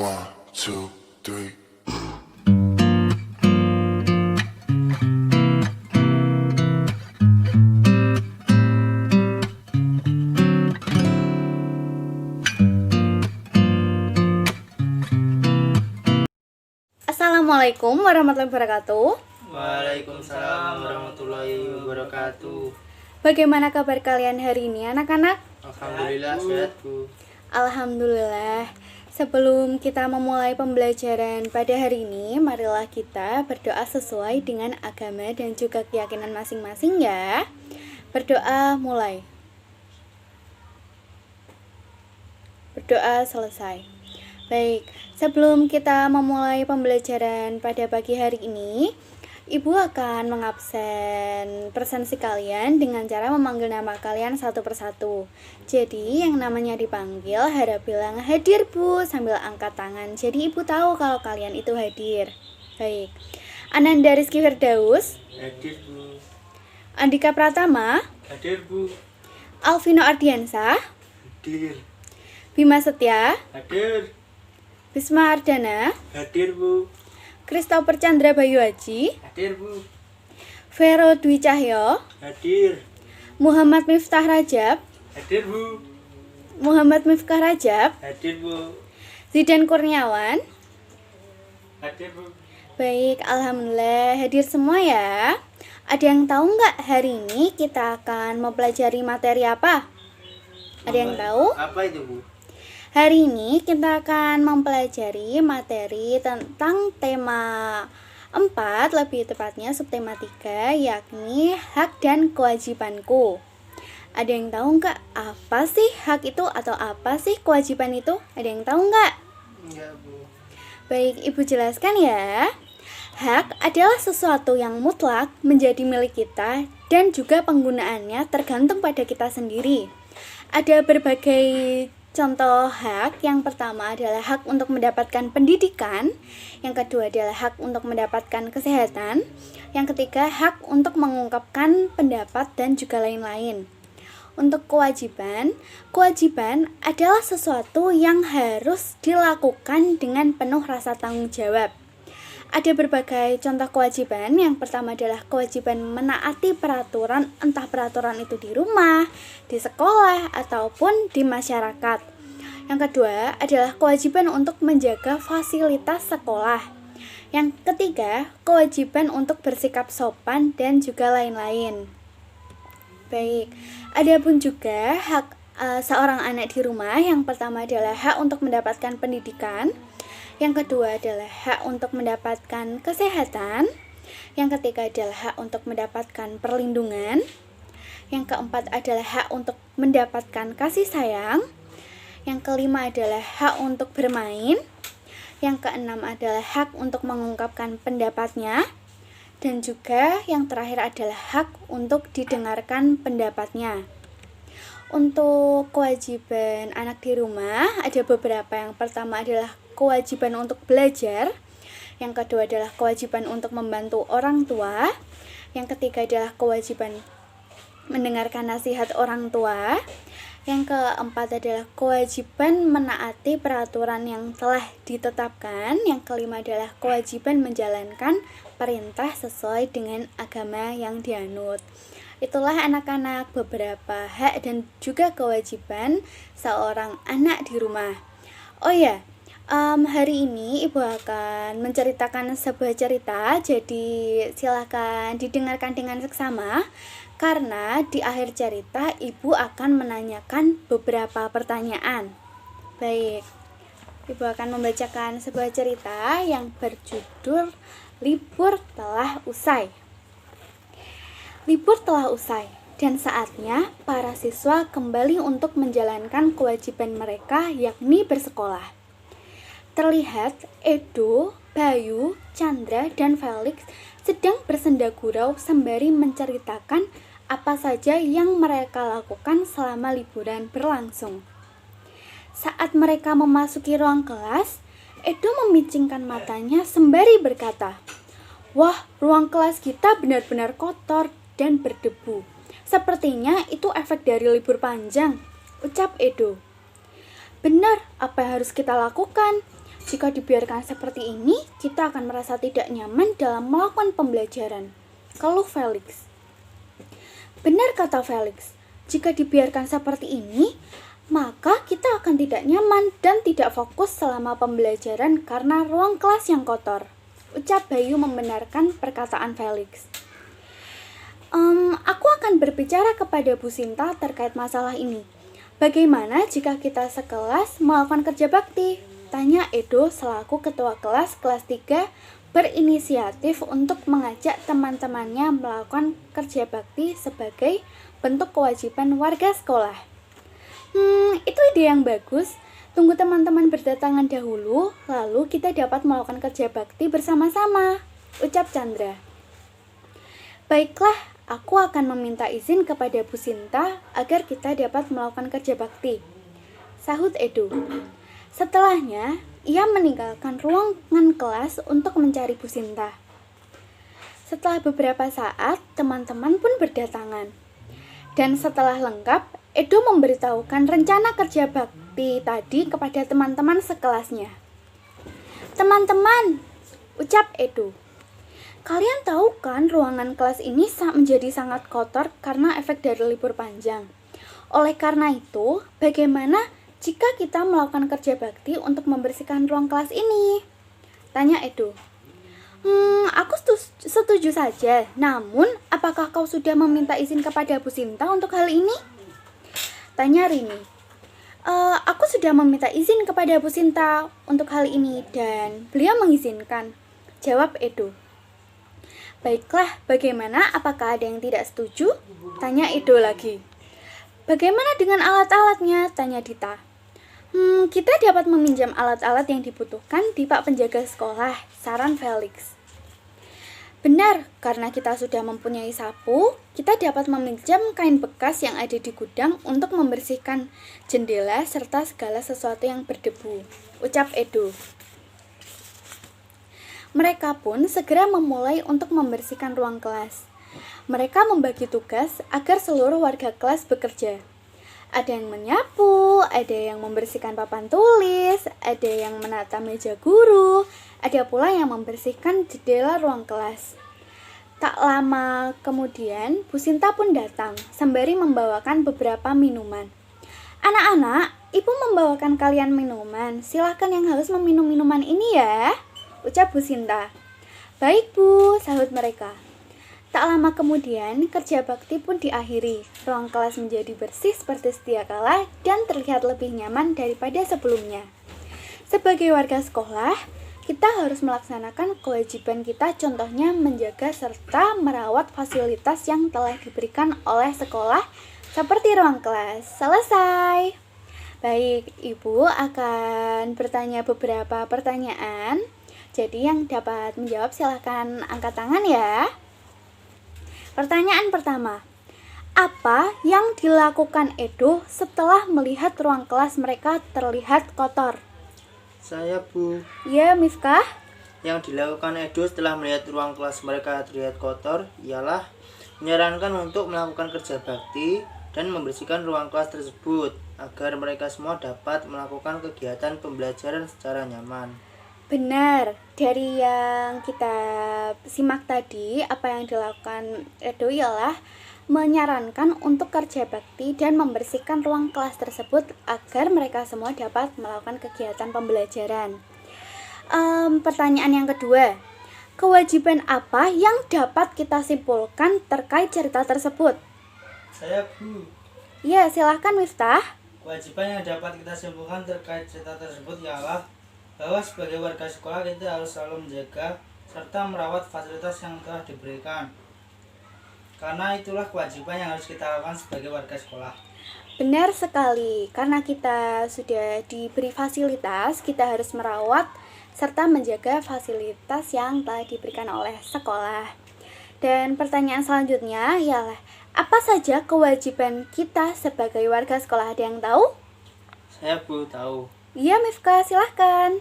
One, two, three. Assalamualaikum warahmatullahi wabarakatuh. Waalaikumsalam warahmatullahi wabarakatuh. Bagaimana kabar kalian hari ini anak-anak? Alhamdulillah sehat Bu. Alhamdulillah. Sebelum kita memulai pembelajaran pada hari ini, marilah kita berdoa sesuai dengan agama dan juga keyakinan masing-masing ya. Berdoa mulai. Berdoa selesai. Baik, sebelum kita memulai pembelajaran pada pagi hari ini, Ibu akan mengabsen presensi kalian dengan cara memanggil nama kalian satu persatu. Jadi yang namanya dipanggil harap bilang hadir Bu sambil angkat tangan. Jadi Ibu tahu kalau kalian itu hadir. Baik, Ananda Rizky Firdaus, Hadir Bu. Andika Pratama, Hadir Bu. Alvino Ardiansa, Hadir. Bima Setia, Hadir. Bisma Ardana, Hadir Bu. Christopher Chandra Bayu Haji, Hadir Bu. Vero Dwi Cahyo, Hadir. Muhammad Miftah Rajab, Hadir Bu. Muhammad Miftah Rajab, Hadir Bu. Zidan Kurniawan. Hadir Bu. Baik, alhamdulillah hadir semua ya. Ada yang tahu nggak hari ini kita akan mempelajari materi apa? Ada yang tahu? Apa itu Bu? Hari ini kita akan mempelajari materi tentang tema 4, lebih tepatnya subtema 3, yakni hak dan kewajibanku. Ada yang tahu nggak apa sih hak itu atau apa sih kewajiban itu? Ada yang tahu nggak? Enggak Bu. Baik, Ibu jelaskan ya. Hak adalah sesuatu yang mutlak menjadi milik kita dan juga penggunaannya tergantung pada kita sendiri. Ada berbagai contoh hak. Yang pertama adalah hak untuk mendapatkan pendidikan, yang kedua adalah hak untuk mendapatkan kesehatan, yang ketiga hak untuk mengungkapkan pendapat dan juga lain-lain. Untuk kewajiban adalah sesuatu yang harus dilakukan dengan penuh rasa tanggung jawab. Ada berbagai contoh kewajiban. Yang pertama adalah kewajiban menaati peraturan, entah peraturan itu di rumah, di sekolah, ataupun di masyarakat. Yang kedua adalah kewajiban untuk menjaga fasilitas sekolah. Yang ketiga, kewajiban untuk bersikap sopan dan juga lain-lain. Baik, ada pun juga hak seorang anak di rumah. Yang pertama adalah hak untuk mendapatkan pendidikan. Yang kedua adalah hak untuk mendapatkan kesehatan. Yang ketiga adalah hak untuk mendapatkan perlindungan. Yang keempat adalah hak untuk mendapatkan kasih sayang. Yang kelima adalah hak untuk bermain. Yang keenam adalah hak untuk mengungkapkan pendapatnya. Dan juga yang terakhir adalah hak untuk didengarkan pendapatnya. Untuk kewajiban anak di rumah ada beberapa. Yang pertama adalah kewajiban untuk belajar. Yang kedua adalah kewajiban untuk membantu orang tua. Yang ketiga adalah kewajiban mendengarkan nasihat orang tua. Yang keempat adalah kewajiban menaati peraturan yang telah ditetapkan. Yang kelima adalah kewajiban menjalankan perintah sesuai dengan agama yang dianut. Itulah anak-anak beberapa hak dan juga kewajiban seorang anak di rumah. Oh ya, hari ini Ibu akan menceritakan sebuah cerita. Jadi silakan didengarkan dengan seksama, karena di akhir cerita Ibu akan menanyakan beberapa pertanyaan. Baik, Ibu akan membacakan sebuah cerita yang berjudul Libur Telah Usai. Libur telah usai, dan saatnya para siswa kembali untuk menjalankan kewajiban mereka, yakni bersekolah. Terlihat Edo, Bayu, Chandra, dan Felix sedang bersenda gurau sembari menceritakan apa saja yang mereka lakukan selama liburan berlangsung. Saat mereka memasuki ruang kelas, Edo memicingkan matanya sembari berkata, "Wah, ruang kelas kita benar-benar kotor dan berdebu. Sepertinya itu efek dari libur panjang," ucap Edo. "Benar, apa yang harus kita lakukan? Jika dibiarkan seperti ini, kita akan merasa tidak nyaman dalam melakukan pembelajaran. Keluh Felix. Benar kata Felix, jika dibiarkan seperti ini, maka kita akan tidak nyaman dan tidak fokus selama pembelajaran karena ruang kelas yang kotor. Ucap Bayu membenarkan perkataan Felix. Aku akan berbicara kepada Bu Sinta terkait masalah ini. Bagaimana jika kita sekelas melakukan kerja bakti? Tanya Edo selaku ketua kelas 3 berinisiatif untuk mengajak teman-temannya melakukan kerja bakti sebagai bentuk kewajiban warga sekolah. Itu ide yang bagus. Tunggu teman-teman berdatangan dahulu, lalu kita dapat melakukan kerja bakti bersama-sama. Ucap Chandra. Baiklah, aku akan meminta izin kepada Bu Sinta agar kita dapat melakukan kerja bakti. Sahut Edo. Setelahnya, ia meninggalkan ruangan kelas untuk mencari Bu Sinta. Setelah beberapa saat, teman-teman pun berdatangan. Dan setelah lengkap, Edo memberitahukan rencana kerja bakti tadi kepada teman-teman sekelasnya. Teman-teman, ucap Edo. Kalian tahu kan ruangan kelas ini menjadi sangat kotor karena efek dari libur panjang. Oleh karena itu, bagaimana jika kita melakukan kerja bakti untuk membersihkan ruang kelas ini? Tanya Edo. Aku setuju saja. Namun, apakah kau sudah meminta izin kepada Bu Sinta untuk hal ini? Tanya Rini. Aku sudah meminta izin kepada Bu Sinta untuk hal ini dan beliau mengizinkan. Jawab Edo. Baiklah, bagaimana? Apakah ada yang tidak setuju? Tanya Edo lagi. Bagaimana dengan alat-alatnya? Tanya Dita. Kita dapat meminjam alat-alat yang dibutuhkan di Pak Penjaga Sekolah, saran Felix. Benar, karena kita sudah mempunyai sapu, kita dapat meminjam kain bekas yang ada di gudang untuk membersihkan jendela serta segala sesuatu yang berdebu. Ucap Edo. Mereka pun segera memulai untuk membersihkan ruang kelas. Mereka membagi tugas agar seluruh warga kelas bekerja. Ada yang menyapu, ada yang membersihkan papan tulis, ada yang menata meja guru, ada pula yang membersihkan jendela ruang kelas. Tak lama kemudian, Bu Sinta pun datang, sembari membawakan beberapa minuman. Anak-anak, Ibu membawakan kalian minuman. Silahkan yang harus meminum minuman ini ya, ucap Bu Sinta. Baik Bu, sahut mereka. Tak lama kemudian, kerja bakti pun diakhiri. Ruang kelas menjadi bersih seperti sedia kala dan terlihat lebih nyaman daripada sebelumnya. Sebagai warga sekolah, kita harus melaksanakan kewajiban kita, contohnya menjaga serta merawat fasilitas yang telah diberikan oleh sekolah seperti ruang kelas. Selesai. Baik, Ibu akan bertanya beberapa pertanyaan. Jadi yang dapat menjawab silahkan angkat tangan ya. Pertanyaan pertama, apa yang dilakukan Edo setelah melihat ruang kelas mereka terlihat kotor? Saya Bu. Ya, Miftah. Yang dilakukan Edo setelah melihat ruang kelas mereka terlihat kotor ialah menyarankan untuk melakukan kerja bakti dan membersihkan ruang kelas tersebut agar mereka semua dapat melakukan kegiatan pembelajaran secara nyaman. Benar, dari yang kita simak tadi, apa yang dilakukan Edo ialah menyarankan untuk kerja bakti dan membersihkan ruang kelas tersebut agar mereka semua dapat melakukan kegiatan pembelajaran. Pertanyaan yang kedua, kewajiban apa yang dapat kita simpulkan terkait cerita tersebut? Saya Bu. Ya, silahkan Miftah. Kewajiban yang dapat kita simpulkan terkait cerita tersebut ialah bahwa sebagai warga sekolah kita harus selalu menjaga serta merawat fasilitas yang telah diberikan. Karena itulah kewajiban yang harus kita lakukan sebagai warga sekolah. Benar sekali, karena kita sudah diberi fasilitas, kita harus merawat serta menjaga fasilitas yang telah diberikan oleh sekolah. Dan pertanyaan selanjutnya ialah, apa saja kewajiban kita sebagai warga sekolah? Ada yang tahu? Saya Bu tahu. Iya, Mifka, silahkan.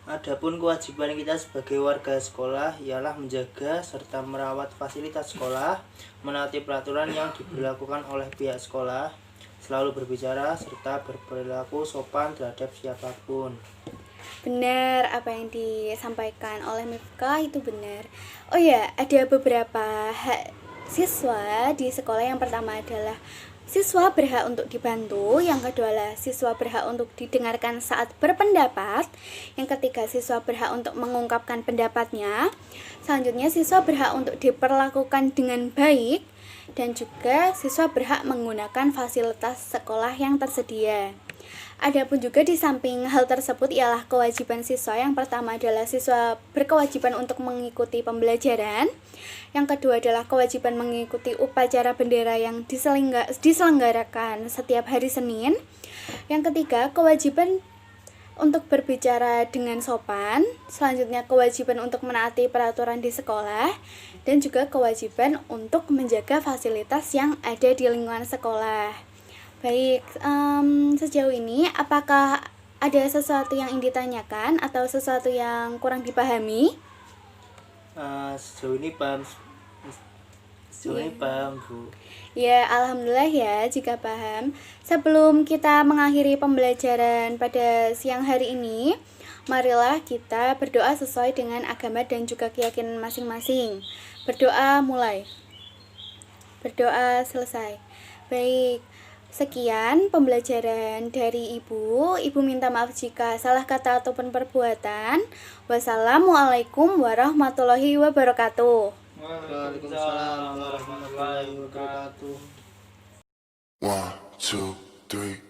Adapun kewajiban kita sebagai warga sekolah ialah menjaga serta merawat fasilitas sekolah, menaati peraturan yang diberlakukan oleh pihak sekolah, selalu berbicara serta berperilaku sopan terhadap siapapun. Benar, apa yang disampaikan oleh Mifka itu benar. Oh ya, ada beberapa hak siswa di sekolah. Yang pertama adalah siswa berhak untuk dibantu, yang kedua adalah siswa berhak untuk didengarkan saat berpendapat, yang ketiga siswa berhak untuk mengungkapkan pendapatnya, selanjutnya siswa berhak untuk diperlakukan dengan baik, dan juga siswa berhak menggunakan fasilitas sekolah yang tersedia. Adapun juga di samping hal tersebut ialah kewajiban siswa. Yang pertama adalah siswa berkewajiban untuk mengikuti pembelajaran. Yang kedua adalah kewajiban mengikuti upacara bendera yang diselenggarakan setiap hari Senin. Yang ketiga, kewajiban untuk berbicara dengan sopan. Selanjutnya, kewajiban untuk menaati peraturan di sekolah. Dan juga kewajiban untuk menjaga fasilitas yang ada di lingkungan sekolah. Baik, sejauh ini apakah ada sesuatu yang ingin ditanyakan atau sesuatu yang kurang dipahami? Sejauh ini paham Bu. Ya, alhamdulillah ya jika paham. Sebelum kita mengakhiri pembelajaran pada siang hari ini, marilah kita berdoa sesuai dengan agama dan juga keyakinan masing-masing. Berdoa mulai. Berdoa selesai. Baik. Sekian pembelajaran dari Ibu. Ibu minta maaf jika salah kata ataupun perbuatan. Wassalamualaikum warahmatullahi wabarakatuh. Waalaikumsalam warahmatullahi wabarakatuh. 1, 2, 3.